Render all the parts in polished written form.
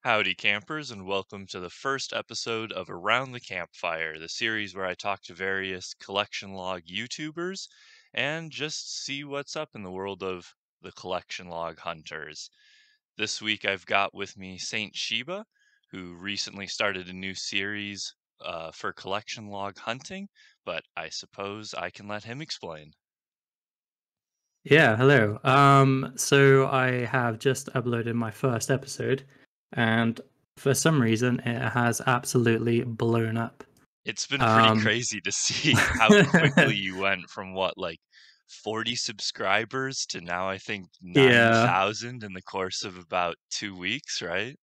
Howdy, campers, and welcome to the first episode of Around the Campfire, the series where I talk to various collection log YouTubers and just see what's up in the world of the collection log hunters. This week I've got with me SaintShiba, who recently started a new series for collection log hunting, but I suppose I can let him explain. Yeah, hello. So I have just uploaded my first episode, and for some reason it has absolutely blown up. It's been pretty Um, crazy to see how quickly you went from what, like 40 subscribers to now I think yeah, 9,000 in the course of about 2 weeks, right?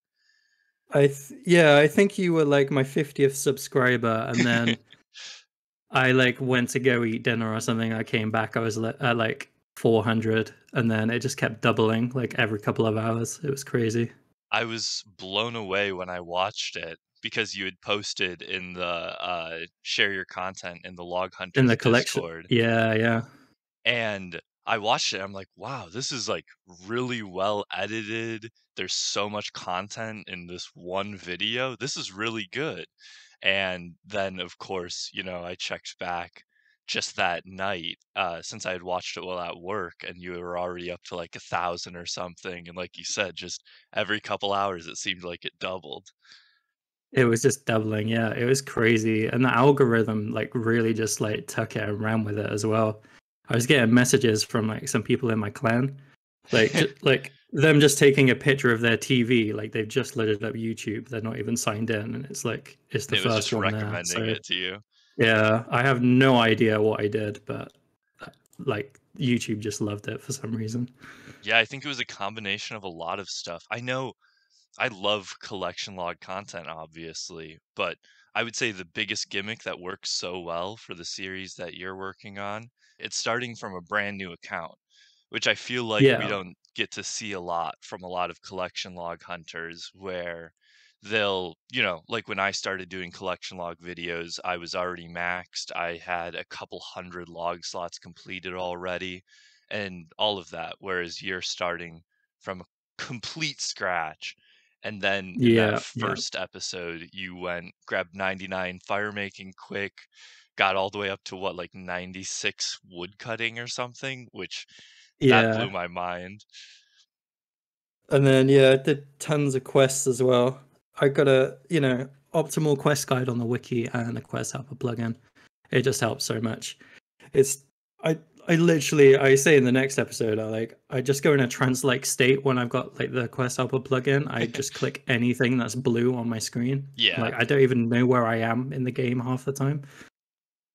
I think you were like my 50th subscriber, and then I like went to go eat dinner or something. I came back, I was at like 400, and then it just kept doubling like every couple of hours. It was crazy. I was blown away when I watched it because you had posted in the share your content in the Log In Hunters the collection, Discord. yeah, yeah. And I watched it, I'm like, "Wow, this is, like, really well edited. There's so much content in this one video. This is really good." And then, of course, I checked back just that night, since I had watched it while at work, and you were already up to, like, 1,000 or something, and like you said, just every couple hours, it seemed like it doubled. It was just doubling, yeah, it was crazy, and the algorithm, like, really just, like, took it and ran with it as well. I was getting messages from, like, some people in my clan, like, them just taking a picture of their TV, like, they've just loaded up YouTube, they're not even signed in, and it's like, it's the It was first just one there, recommending so, it to you. yeah, I have no idea what I did, but, like, YouTube just loved it for some reason. Yeah, I think it was a combination of a lot of stuff. I know I love collection log content, obviously, but I would say the biggest gimmick that works so well for the series that you're working on, it's starting from a brand new account, which I feel like we Yeah, don't get to see a lot from a lot of collection log hunters where they'll, like when I started doing collection log videos, I was already maxed. I had a couple hundred log slots completed already and all of that, whereas you're starting from a complete scratch. And then in that yeah, yeah, first episode, you went, grabbed 99 fire making quick, got all the way up to what, like 96 wood cutting or something, which that blew yeah. my mind. And then yeah, I did tons of quests as well. I got a optimal quest guide on the wiki and a quest helper plugin. It just helps so much. It's I I literally I say in the next episode I just go in a trance-like state when I've got like the quest helper plugin. I just click anything that's blue on my screen. Yeah, Like I don't even know where I am in the game half the time.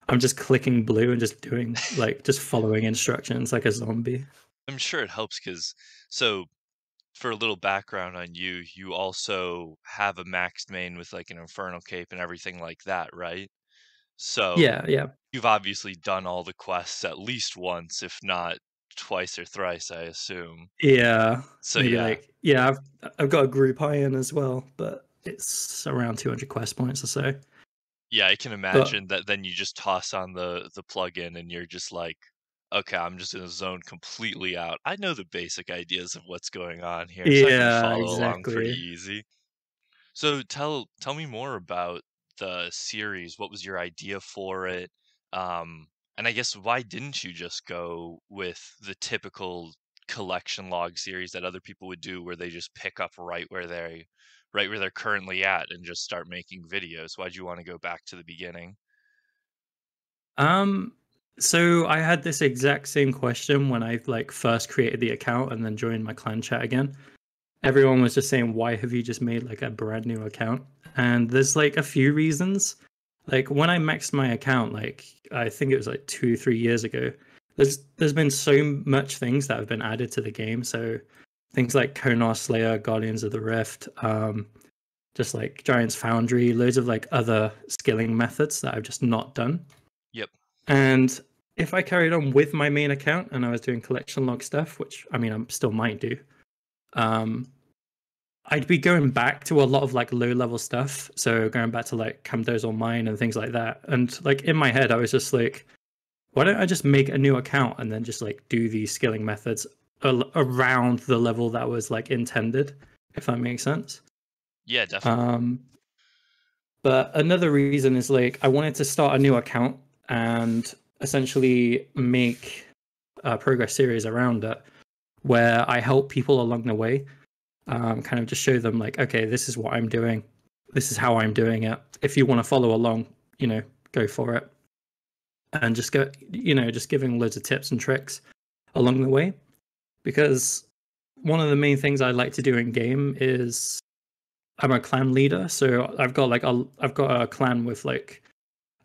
I'm just clicking blue and just doing like just following instructions like a zombie. I'm sure it helps because, so for a little background on you, you also have a maxed main with like an infernal cape and everything like that, right? So Yeah, yeah. you've obviously done all the quests at least once, if not twice or thrice, I assume. Yeah, So maybe yeah, like yeah, I've got a group high in as well, but it's around 200 quest points or so. yeah, I can But imagine that then you just toss on the plugin and you're just like, "Okay, I'm just gonna zone completely out. I know the basic ideas of what's going on here, so I can yeah, follow along pretty exactly. easy." So tell me more about the series. What was your idea for it? And I guess why didn't you just go with the typical collection log series that other people would do where they just pick up right where they're currently at and just start making videos? Why'd you want to go back to the beginning? Um, so I had this exact same question when I like first created the account and then joined my clan chat again. Everyone was just saying, "Why have you just made like a brand new account?" And there's like a few reasons. Like when I maxed my account, like I think it was like 2, 3 years ago. There's been so much things that have been added to the game. So things like Konar Slayer, Guardians of the Rift, just like Giant's Foundry, loads of like other skilling methods that I've just not done. Yep. And if I carried on with my main account and I was doing collection log stuff, which I mean I still might do, um, I'd be going back to a lot of like low level stuff. So going back to like Camdos on mine and things like that. And like in my head, I was just like, why don't I just make a new account and then just like do these skilling methods around the level that was like intended, if that makes sense. Yeah, definitely. Um, but another reason is like I wanted to start a new account and essentially make a progress series around it where I help people along the way, kind of just show them like, okay, this is what I'm doing, this is how I'm doing it. If you want to follow along, go for it, and just go, just giving loads of tips and tricks along the way. Because one of the main things I like to do in game is I'm a clan leader, so I've got a clan with like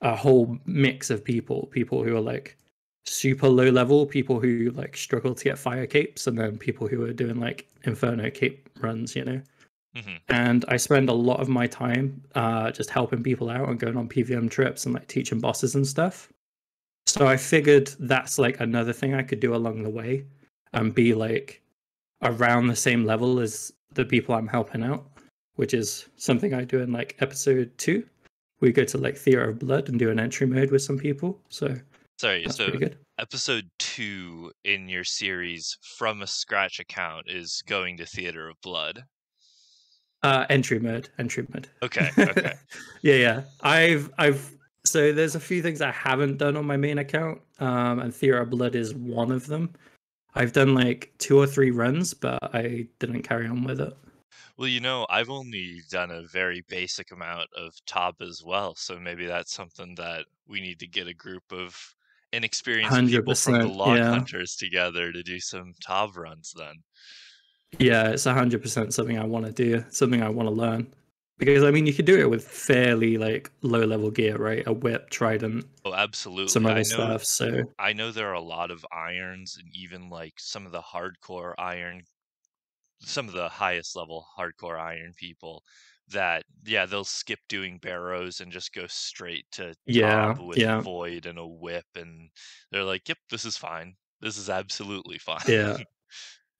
a whole mix of people who are like super low level, people who like struggle to get fire capes, and then people who are doing like inferno cape runs. Hmm. And I spend a lot of my time just helping people out and going on PVM trips and like teaching bosses and stuff. So I figured that's like another thing I could do along the way and be like around the same level as the people I'm helping out, which is something I do in like episode 2. We go to like Theater of Blood and do an entry mode with some people. So Sorry, that's so pretty good. episode 2 in your series from a scratch account is going to Theater of Blood. Entry mode, entry mode. Okay, okay. Yeah, yeah. So there's a few things I haven't done on my main account, and Theater of Blood is one of them. I've done like 2 or 3 runs, but I didn't carry on with it. Well, I've only done a very basic amount of Top as well, so maybe that's something that we need to get a group of inexperienced people from the 100%. Log Yeah. Hunters together to do some Top runs then. Yeah, it's 100% something I want to do, something I want to learn. Because I mean, you could do it with fairly like low level gear, right? A whip, trident, Oh, some absolutely. I other know stuff. So I know there are a lot of irons and even like some of the hardcore iron, some of the highest level hardcore iron people that, yeah, they'll skip doing barrows and just go straight to yeah, Tob with yeah, Void and a whip, and they're like, "Yep, this is fine. This is absolutely fine." yeah.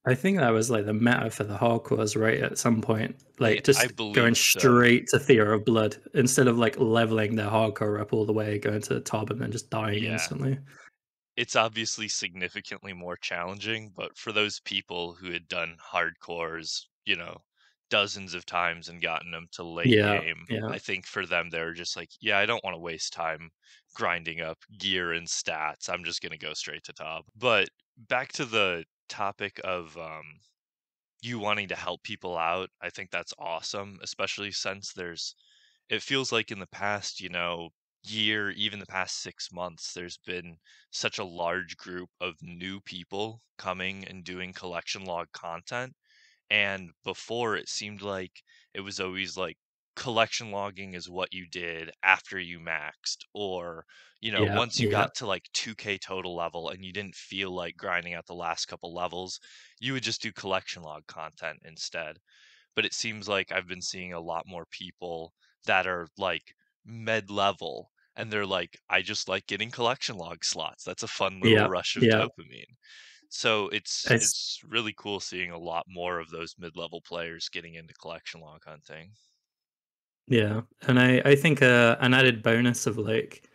I think that was like the meta for the hardcores, right? At some point, I like I just going believe so. straight to Theater of Blood instead of like leveling their hardcore up all the way, going to the top and then just dying Yeah. instantly. It's obviously significantly more challenging, but for those people who had done hardcores, dozens of times and gotten them to late Yeah, game, yeah, I think for them they're just like, yeah, I don't want to waste time grinding up gear and stats. I'm just going to go straight to top. But back to the topic of you wanting to help people out, I think that's awesome, especially since it feels like in the past, year, even the past 6 months, there's been such a large group of new people coming and doing collection log content. And before it seemed like it was always like collection logging is what you did after you maxed, or, yeah, once you yeah, got to like 2K total level and you didn't feel like grinding out the last couple levels, you would just do collection log content instead. But it seems like I've been seeing a lot more people that are like mid level and they're like, I just like getting collection log slots. That's a fun little yeah, rush of yeah. dopamine. So it's It's it's really cool seeing a lot more of those mid-level players getting into collection log hunting. Yeah, and I think an added bonus of like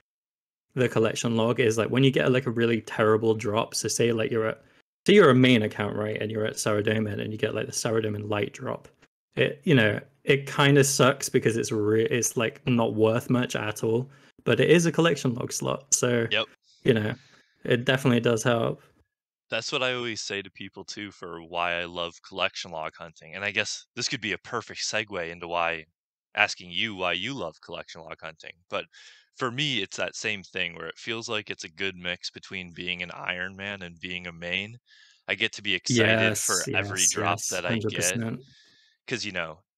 the collection log is like when you get like a really terrible drop. So say you're a main account, right, and you're at Saradomin and you get like the Saradomin light drop. It kind of sucks because it's like not worth much at all, but it is a collection log slot, so Yep. you know it definitely does help. That's what I always say to people too for why I love collection log hunting. And I guess this could be a perfect segue into why asking you why you love collection log hunting. But for me, it's that same thing where it feels like it's a good mix between being an Iron Man and being a main. I get to be excited for Yes, every yes, drop yes, that I get 100%. because,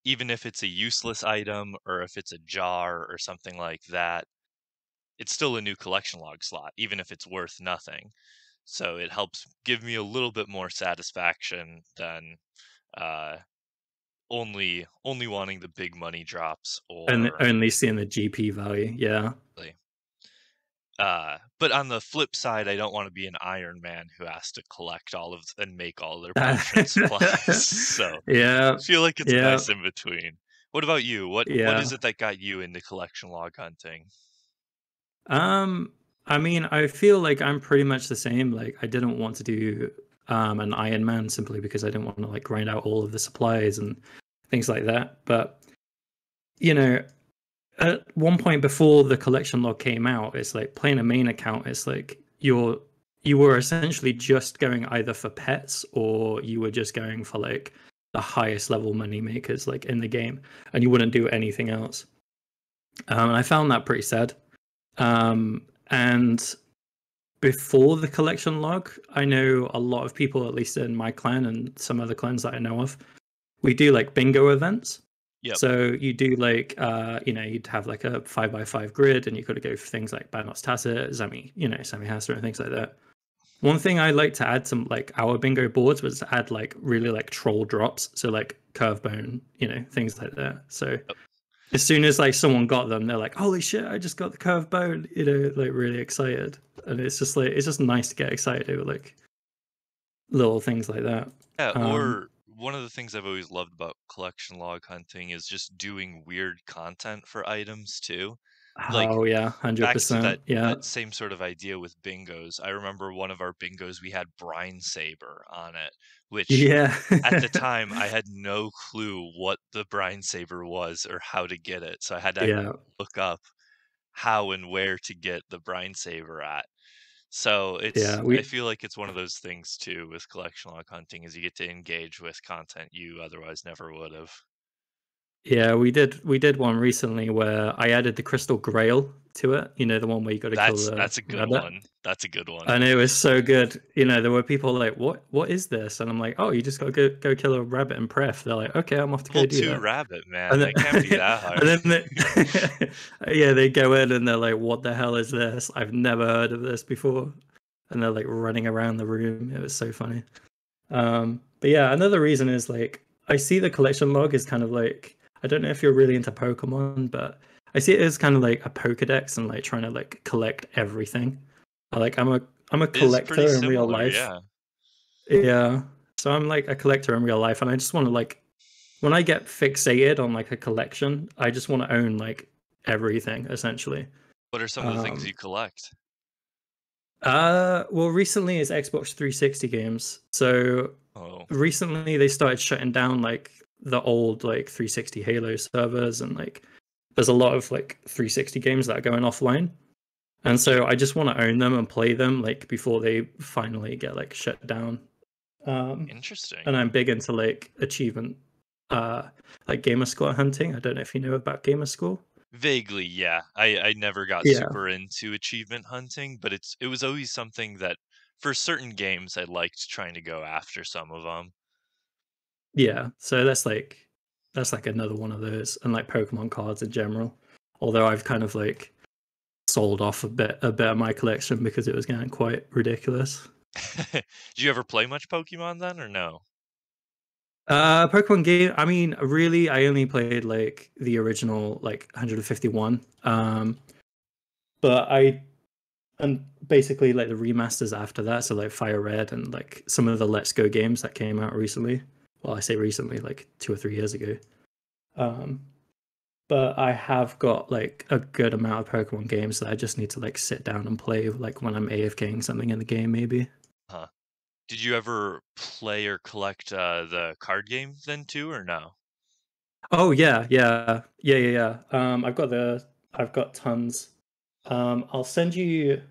even if it's a useless item or if it's a jar or something like that, it's still a new collection log slot, even if it's worth nothing. So it helps give me a little bit more satisfaction than uh, only wanting the big money drops And or only seeing the GP value, yeah. but on the flip side, I don't want to be an Iron Man who has to collect all of and make all their potion supplies. So Yeah, I feel like it's a yeah, nice in between. What about you? What is yeah. it that got you into collection log hunting? Um, I mean, I feel like I'm pretty much the same. Like, I didn't want to do an Iron Man simply because I didn't want to like grind out all of the supplies and things like that. But you know, at one point before the collection log came out, it's like playing a main account. It's like you were essentially just going either for pets or you were just going for like the highest level money makers like in the game, and you wouldn't do anything else. And I found that pretty sad. And before the collection log, I know a lot of people, at least in my clan and some other clans that I know of, we do like bingo events. Yep. So you do like you'd have like a 5x5 grid and you gotta go for things like Banos Tacit, Sami Hassa and things like that. One thing I like to add to like our bingo boards was to add like really like troll drops. So like curve bone, things like that. So Yep. as soon as like someone got them, they're like, "Holy shit! I just got the curved bone!" Like really excited, and it's just nice to get excited over like little things like that. Yeah, Um, or one of the things I've always loved about collection log hunting is just doing weird content for items too. Like, oh yeah, back to 100%, that yeah, same sort of idea with bingos. I remember one of our bingos, we had brine saber on it, which yeah, at the time I had no clue what the brine saber was or how to get it. So I had to actually yeah, look up how and where to get the brine saber at. So yeah. I We feel like it's one of those things too with collection log hunting is you get to engage with content you otherwise never would have. yeah we did one recently where I added the crystal grail to it. The one where you got to kill the That's a good rabbit. one. That's a good one. And it was so good. There were people like, "What is this?" And I'm like, "Oh, you just got to go kill a rabbit and pref." They're like, "Okay, I'm off to Level go do 2 that." rabbit, man. And That can't be then, that and hard. then yeah, they go in and they're like, "What the hell is this? I've never heard of this before." And they're like running around the room. It was so funny. But yeah, another reason is like I see the collection log is kind of like I don't know if you're really into Pokemon, but I see it as kind of like a Pokedex and like trying to like collect everything. I'm a It is pretty collector in real similar, life. yeah. Yeah. So I'm like a collector in real life and I just want to like when I get fixated on like a collection, I just want to own like everything essentially. What are some of the things Um you collect? well recently it's Xbox 360 games. So Oh, recently they started shutting down like the old like 360 Halo servers and like there's a lot of like 360 games that are going offline. And yep. so I just want to own them and play them like before they finally get like shut down. Um, Interesting. and I'm big into like achievement, uh, like gamer score hunting. I don't know if you know about gamer score. Vaguely, yeah. I never got Yeah, super into achievement hunting, but it was always something that for certain games I liked trying to go after some of them. yeah. So that's like another one of those, and like Pokemon cards in general. Although I've kind of like sold off a bit of my collection because it was getting quite ridiculous. Did you ever play much Pokemon then or no? Pokemon game. I mean, really, I only played like the original, like 151. But and basically like the remasters after that, so like Fire Red and like some of the Let's Go games that came out recently. Well, I say recently, like 2 or 3 years ago. Um, but I have got like a good amount of Pokemon games that I just need to like sit down and play, like when I'm AFKing something in the game, maybe. Huh. Did you ever play or collect the card game then too or no? Oh yeah. I've got tons. I'll send you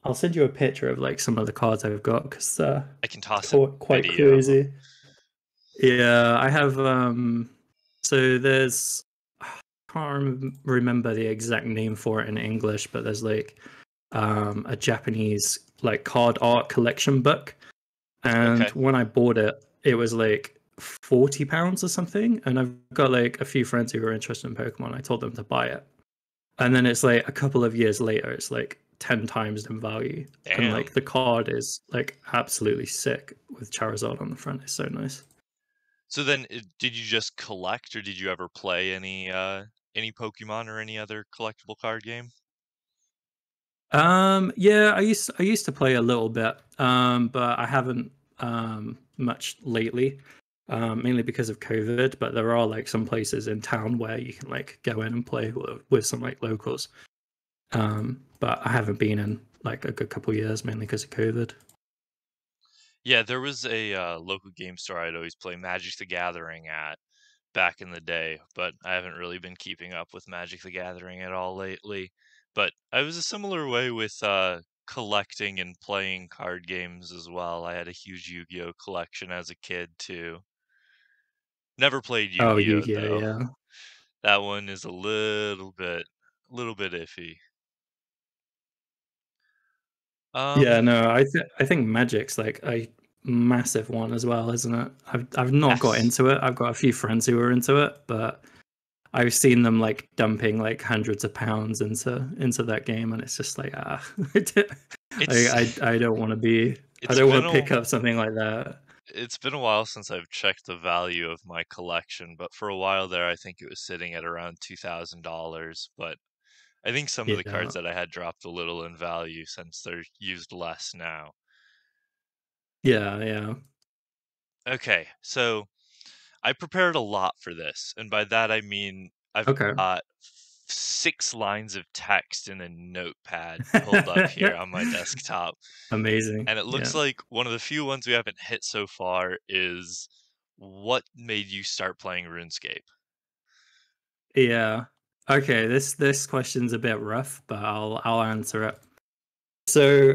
a picture of like some of the cards I've got because I can toss a quite video. crazy. Yeah, I have so there's I can't remember the exact name for it in English, but there's like a Japanese like card art collection book. And Okay. when I bought it, it was like £40 or something. And I've got like a few friends who are interested in Pokemon. I told them to buy it. And then it's like a couple of years later, it's like 10 times in value. And like Damn. the card is like absolutely sick with Charizard on the front. It's so nice. So then did you just collect or did you ever play any Pokemon or any other collectible card game? Yeah, I used to play a little bit, but I haven't much lately, mainly because of COVID. But there are like some places in town where you can like go in and play with some like locals. But I haven't been in like a good couple years, mainly because of COVID. Yeah, there was a local game store I'd always play Magic the Gathering at. back in the day, but I haven't really been keeping up with Magic the Gathering at all lately. But I was a similar way with collecting and playing card games as well. I had a huge Yu-Gi-Oh collection as a kid too. Never played Oh, Yu-Gi-Oh Yu-Gi-Oh, though. yeah. That one is a little bit iffy. Yeah, Um, no, I think Magic's like a massive one as well, isn't it? I've not got yes, into it. I've got a few friends who are into it, but I've seen them like dumping like hundreds of pounds into that game, and it's just like it's I don't want to be I it's don't been want to a pick up something like that. it's been a while since I've checked the value of my collection, but for a while there, I think it was sitting at around $2,000. But I think some of the Yeah. cards that I had dropped a little in value since they're used less now. Yeah, yeah. Okay, so I prepared a lot for this, and by that I mean I've Okay. got 6 lines of text in a notepad pulled up here on my desktop. Amazing. And it looks Yeah. like one of the few ones we haven't hit so far is what made you start playing RuneScape? Yeah. Okay, this question's a bit rough, but I'll answer it. So,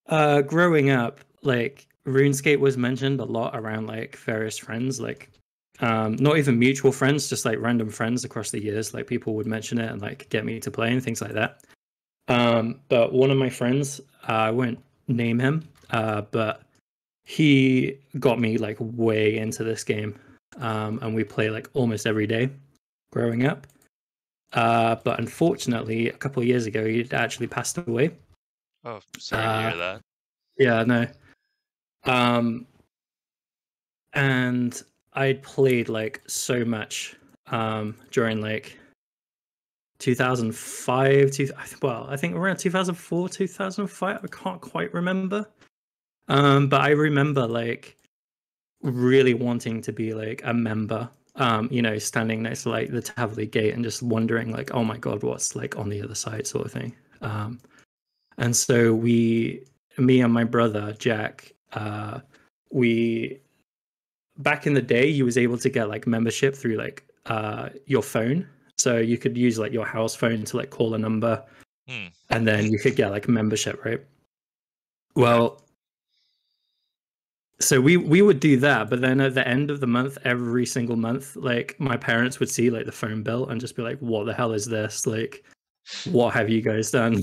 growing up, like RuneScape was mentioned a lot around like various friends, like not even mutual friends, just like random friends across the years. Like people would mention it and like get me to play and things like that. But one of my friends, I won't name him, but he got me like way into this game. And we play like almost every day growing up. But unfortunately, a couple of years ago, he actually passed away. Oh, sorry to Uh, hear that. yeah, no. Um, and I'd played like so much during like 2005, well, I think around 2004, 2005. I can't quite remember. But I remember like really wanting to be like a member. Standing next to like the Tavily gate and just wondering like, oh my god, what's like on the other side, sort of thing. And so me and my brother Jack, we back in the day, you was able to get like membership through like your phone. So you could use like your house phone to like call a number, Hmm. and then you could get like membership, right? Okay. Well, so we would do that, but then at the end of the month, every single month, like my parents would see like the phone bill and just be like, "What the hell is this? Like, what have you guys done?"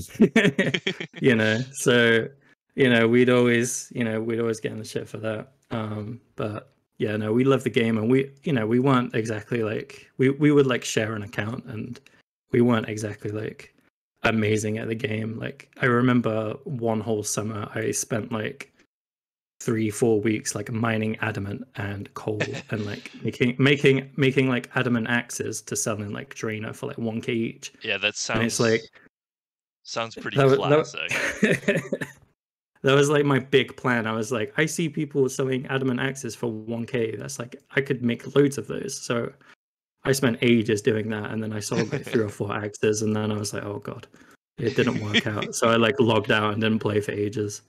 So we'd always get in the shit for that. But yeah, no, we love the game, and we weren't exactly like we would like share an account, and we weren't exactly like amazing at the game. Like I remember one whole summer I spent like 3-4 weeks like mining adamant and coal and like making like adamant axes to sell in like Drainer for like 1k each. Yeah, that And it's like sounds pretty that was, classic. that was like my big plan. I was like, I see people selling adamant axes for 1k. That's like I could make loads of those. So I spent ages doing that, and then I sold like 3 or 4 axes, and then I was like, oh god, it didn't work out. So I like logged out and didn't play for ages.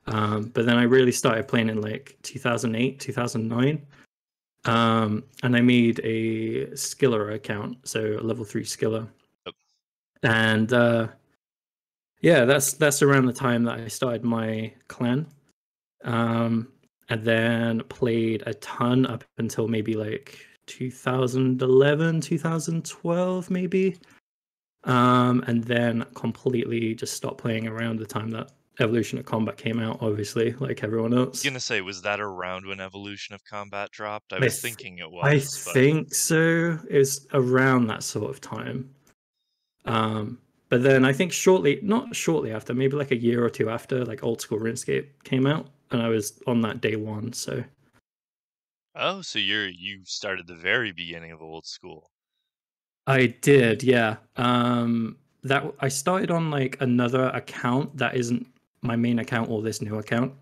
But then I really started playing in like 2008, 2009. And I made a skiller account, so a level 3 skiller. Yep. And yeah, that's around the time that I started my clan. Um, and then played a ton up until maybe like 2011, 2012, maybe. And then completely just stopped playing around the time that Evolution of Combat came out, obviously, like everyone I was else. gonna say, was that around when Evolution of Combat dropped? I I, was th- thinking it I was, but think so. It's around that sort of time. Um, but then I think not shortly after, maybe like a year or two after, like Old School RuneScape came out, and I was on that day one. So oh, so you started the very beginning of old school. I did, yeah. That I started on like another account that isn't my main account or this new account.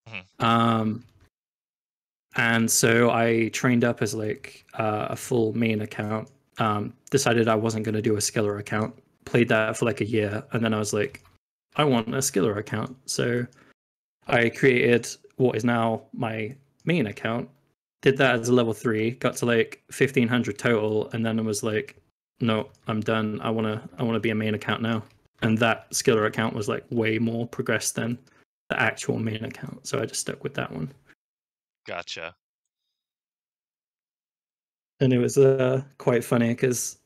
Mhm. Um, and so I trained up as like a full main account. Decided I wasn't going to do a skiller account. Played that for like a year, and then I was like, I want a skiller account. So I created what is now my main account, did that as a level 3, got to like 1500 total, and then I was like, no, I'm done. I wanna be a main account now. And that skiller account was like way more progressed than the actual main account, so I just stuck with that one. Gotcha. And it was quite funny because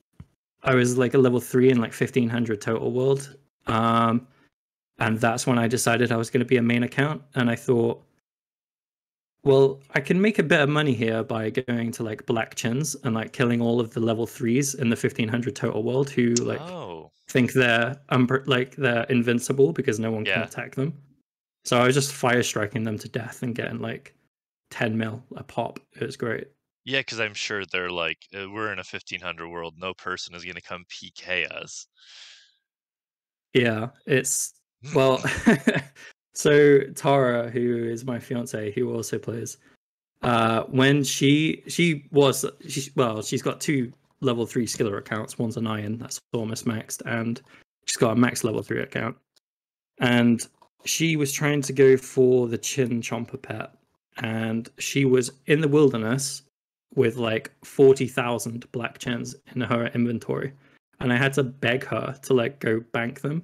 I was like a level 3 in like 1500 total world. And that's when I decided I was going to be a main account. And I thought, well, I can make a bit of money here by going to like black chins and like killing all of the level 3s in the 1500 total world who like Oh, think like they're invincible because no one can yeah. attack them. So I was just fire striking them to death and getting like 10 mil a pop. It was great. Yeah, because I'm sure they're like, we're in a 1500 world. No person is going to come PK us. Yeah, it's well. So Tara, who is my fiance, who also plays, when she's got 2 level 3 skiller accounts. One's an iron that's almost maxed, and she's got a max level 3 account. And she was trying to go for the chin chomper pet, and she was in the wilderness with like 40,000 black chins in her inventory, and I had to beg her to like go bank them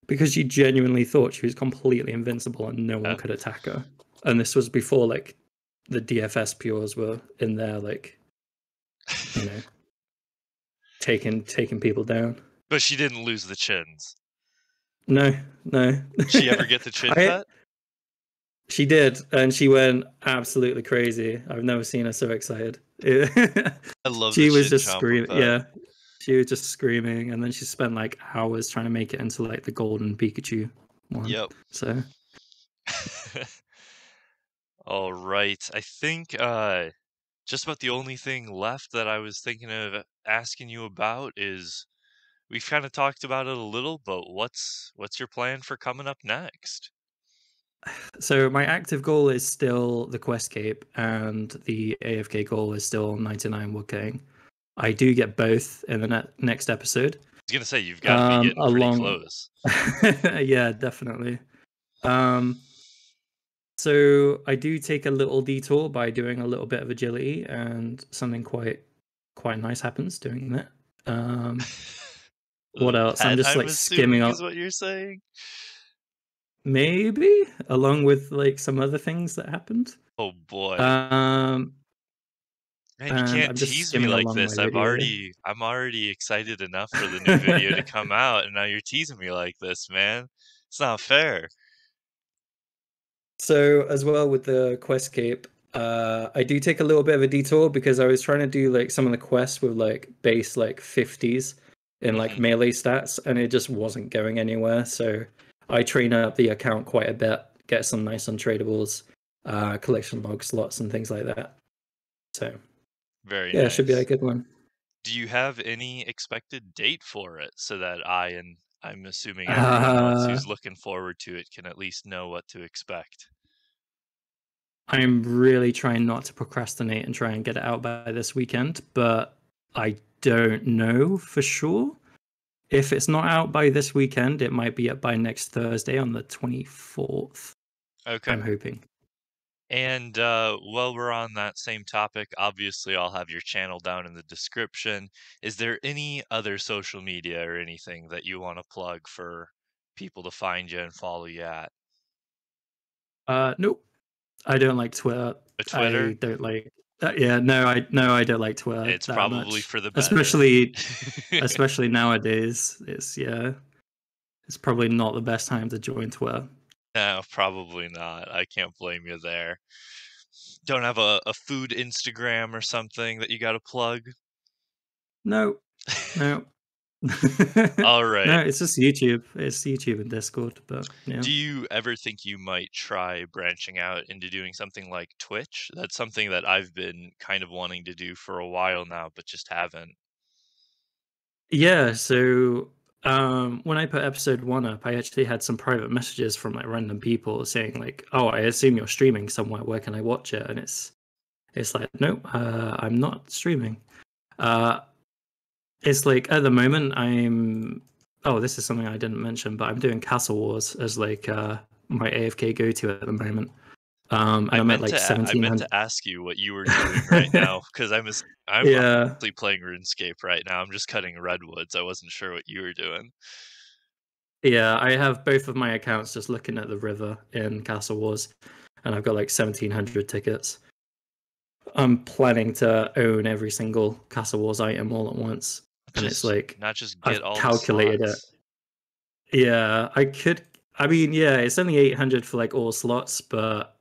because she genuinely thought she was completely invincible and no one Yeah. could attack her. And this was before like the DFS pures were in there, like, you know, taking people down. But she didn't lose the chins. No, no. She ever get the chin I pet? She did, and she went absolutely crazy. I've never seen her so excited. I love the She was chin just chomper screaming. pet. Yeah, she was just screaming, and then she spent like hours trying to make it into like the golden Pikachu one. Yep. So All right. I think just about the only thing left that I was thinking of asking you about is we've kind of talked about it a little, but what's your plan for coming up next? So my active goal is still the quest cape, and the AFK goal is still 99 woodcutting. I do get both in the next episode. I was gonna say you've got to be getting pretty Along, close. yeah, definitely. So I do take a little detour by doing a little bit of agility, and something quite nice happens doing that. What The else? I'm pet, just I'm like skimming assuming, is up, what you're saying. maybe along with like some other things that happened. Oh boy. Um, Man, you and can't I'm just tease me skimming like along my this. video. I'm already excited enough for the new video to come out, and now you're teasing me like this, man. It's not fair. So as well with the quest cape, I do take a little bit of a detour because I was trying to do like some of the quests with like base like 50s in like Hmm. melee stats, and it just wasn't going anywhere. So I train up the account quite a bit, get some nice untradables, collection log slots and things like that. So Very yeah, it should be a nice. good one. Do you have any expected date for it so that I'm assuming everyone else Uh, who's looking forward to it can at least know what to expect? I'm really trying not to procrastinate and try and get it out by this weekend, but I don't know for sure. If it's not out by this weekend, it might be up by next Thursday on the 24th. Okay. I'm hoping. And while we're on that same topic, obviously I'll have your channel down in the description. Is there any other social media or anything that you want to plug for people to find you and follow you at? Nope. I don't like Twitter. A Twitter? I don't like. Yeah, no, I don't like Twitter It's that probably much. for the better. Especially nowadays. It's probably not the best time to join Twitter. No, probably not. I can't blame you there. Don't have a food Instagram or something that you got to plug? No, no. All No, right. it's just YouTube. It's YouTube and Discord, but yeah. Do you ever think you might try branching out into doing something like Twitch? That's something that I've been kind of wanting to do for a while now, but just haven't. Yeah, so when I put episode 1 up, I actually had some private messages from like random people saying like, "Oh, I assume you're streaming somewhere. Where can I watch it?" And it's like, "No, I'm not streaming." Uh it's like at the moment I'm oh, this is something I didn't mention, but I'm doing Castle Wars as like my AFK go-to at the moment. And I'm at like I meant 1700. to ask you what you were doing right now because I'm Yeah. honestly playing RuneScape right now. I'm just cutting redwoods. I wasn't sure what you were doing. Yeah, I have both of my accounts just looking at the river in Castle Wars, and I've got like 1700 tickets. I'm planning to own every single Castle Wars item all at once, and it's like Not just get I've all the calculated it. slots. Yeah, I could. I mean, yeah, it's only 800 for like all slots, but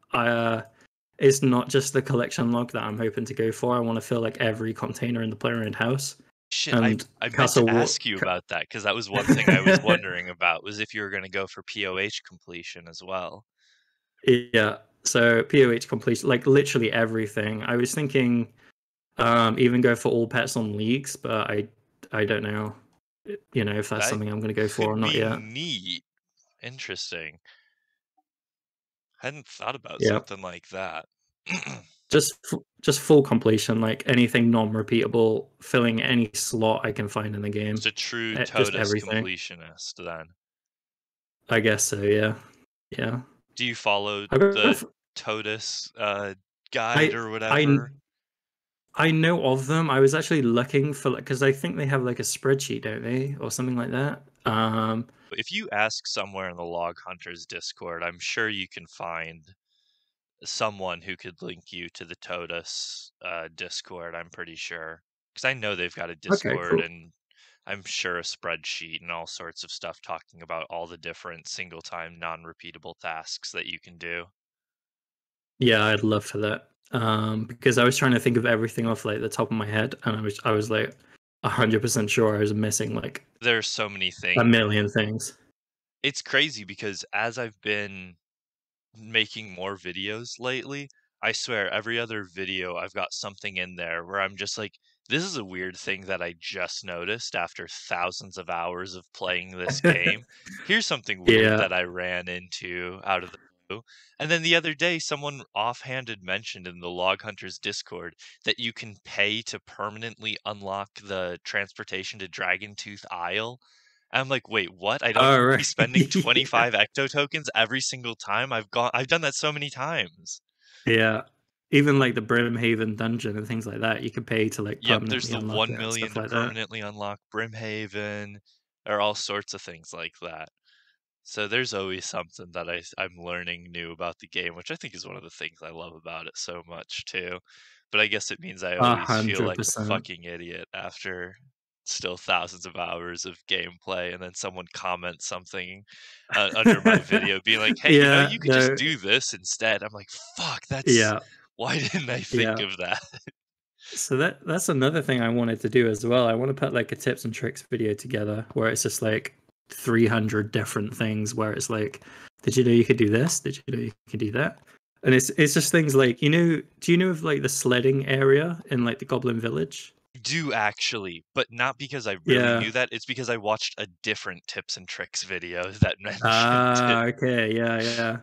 it's not just the collection log that I'm hoping to go for. I want to fill like every container in the player-owned house, Shit, and I meant Castle to War. ask you about that because that was one thing I was wondering about was if you were gonna go for POH completion as well. Yeah, so POH completion, like literally everything. I was thinking, even go for all pets on leagues, but I don't know, if that's That something I'm going to go for or could not be yet. neat. Interesting. Hadn't thought about Yeah, something like that. just full completion, like anything non-repeatable, filling any slot I can find in the Just game, a true just TOTUS everything. completionist then. I guess so. Yeah, yeah. Do you follow I go the f- TOTUS, guide I or I whatever? I know of them. I was actually looking for like because I think they have like a spreadsheet, don't they, or something like that. If you ask somewhere in the Log Hunters Discord, I'm sure you can find someone who could link you to the TOTUS, Discord, I'm pretty sure, because I know they've got a Okay, Discord cool. and I'm sure a spreadsheet and all sorts of stuff talking about all the different single time non-repeatable tasks that you can do. Yeah, I'd love for that. Because I was trying to think of everything off like the top of my head, and I was like 100% sure I was missing like There's so many a things. million things. It's crazy because as I've been making more videos lately, I swear every other video I've got something in there where I'm just like, this is a weird thing that I just noticed after thousands of hours of playing this game. Here's something weird Yeah. that I ran into out of the blue. And then the other day, someone offhanded mentioned in the Log Hunters Discord that you can pay to permanently unlock the transportation to Dragon Tooth Isle. I'm like, "Wait, what? I don't All need to be right. spending Yeah. 25 ecto tokens every single time? I've done that so many times." Yeah. Even like the Brimhaven dungeon and things like that, you could pay to like Yep, there's permanently the unlock it 1 and million stuff to like that. permanently unlock Brimhaven, or all sorts of things like that. So there's always something that I'm learning new about the game, which I think is one of the things I love about it so much too. But I guess it means I A always feel hundred like a percent. fucking idiot after still thousands of hours of gameplay, and then someone comments something under my video being like, "Hey, Yeah, you could just no, do this instead." I'm like, "Fuck, that's yeah, why didn't I think yeah. of that?" So that's another thing I wanted to do as well. I want to put like a tips and tricks video together where it's just like 300 different things where it's like, did you know you could do this? Did you know you could do that? And it's just things like, do you know of like the sledding area in like the Goblin Village? Do actually, but not because I really Yeah. knew that, it's because I watched a different tips and tricks video that mentioned it. Okay, yeah, yeah.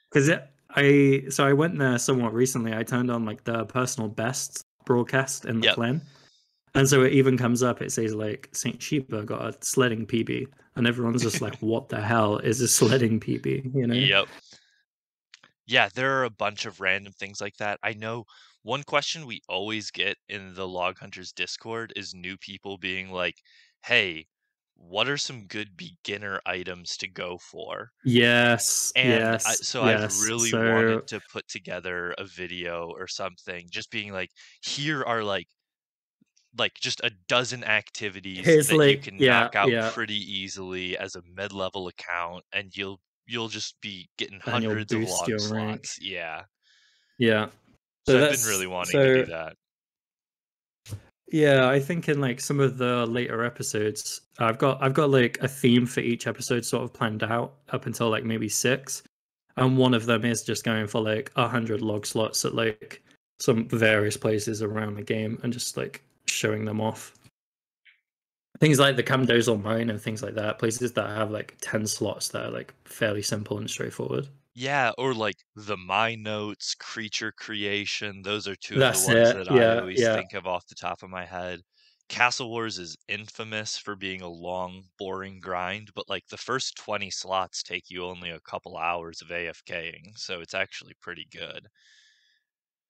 Because I went there somewhat recently. I turned on like the personal best broadcast in the Yep, clan. And so it even comes up, it says like SaintShiba got a sledding PB, and everyone's just like, what the hell is a sledding PB, you know? yep. Yeah, there are a bunch of random things like that. I know one question we always get in the Log Hunters Discord is new people being like, "Hey, what are some good beginner items to go for?" Yes, And yes, so I've yes. really So wanted to put together a video or something, just being like, here are just a dozen activities here's that you like, can yeah, knock out yeah, pretty easily as a mid-level account, and you'll just be getting and you'll hundreds of boost log your rank. slots. Yeah. Yeah. So I've been really wanting to do that. Yeah, I think in like some of the later episodes, I've got like a theme for each episode sort of planned out up until like maybe six. And one of them is just going for like 100 log slots at like some various places around the game and just like showing them off. Things like the Camdozel mine and things like that, places that have like 10 slots that are like fairly simple and straightforward. Yeah, or like the My Notes, creature creation, those are two of the That's ones it. that I Yeah, always yeah. think of off the top of my head. Castle Wars is infamous for being a long, boring grind, but like the first 20 slots take you only a couple hours of AFKing, so it's actually pretty good.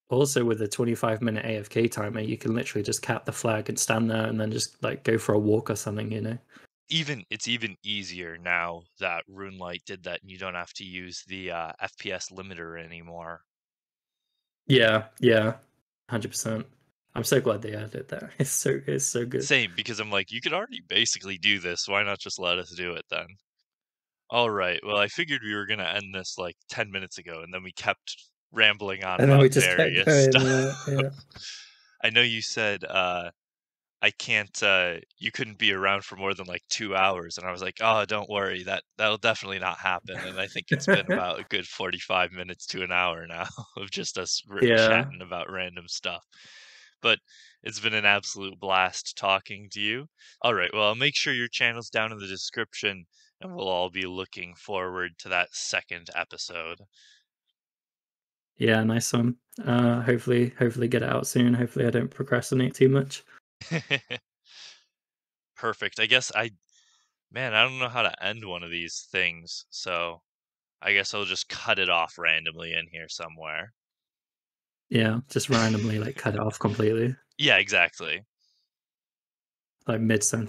Also, with a 25-minute AFK timer, you can literally just cap the flag and stand there and then just like go for a walk or something, you know? It's even easier now that RuneLight did that and you don't have to use the FPS limiter anymore. Yeah, yeah, 100%. I'm so glad they added that. It's so good. Same, because I'm like, you could already basically do this. Why not just let us do it then? All right. Well, I figured we were going to end this like 10 minutes ago, and then we kept rambling on And then we about just kept various going, stuff. yeah. I know you said I can't you couldn't be around for more than like 2 hours, and I was like, "Oh, don't worry. That'll definitely not happen." And I think it's been Yeah. about a good 45 minutes to an hour now of just us Yeah. chatting about random stuff. But it's been an absolute blast talking to you. All right, well, I'll make sure your channel's down in the description, and we'll all be looking forward to that second episode. Yeah, nice one. Hopefully get it out soon. Hopefully I don't procrastinate too much. Perfect. Man, I don't know how to end one of these things, so I guess I'll just cut it off randomly in here somewhere. Yeah, just randomly like cut it off completely, Yeah, exactly. like mid sentence.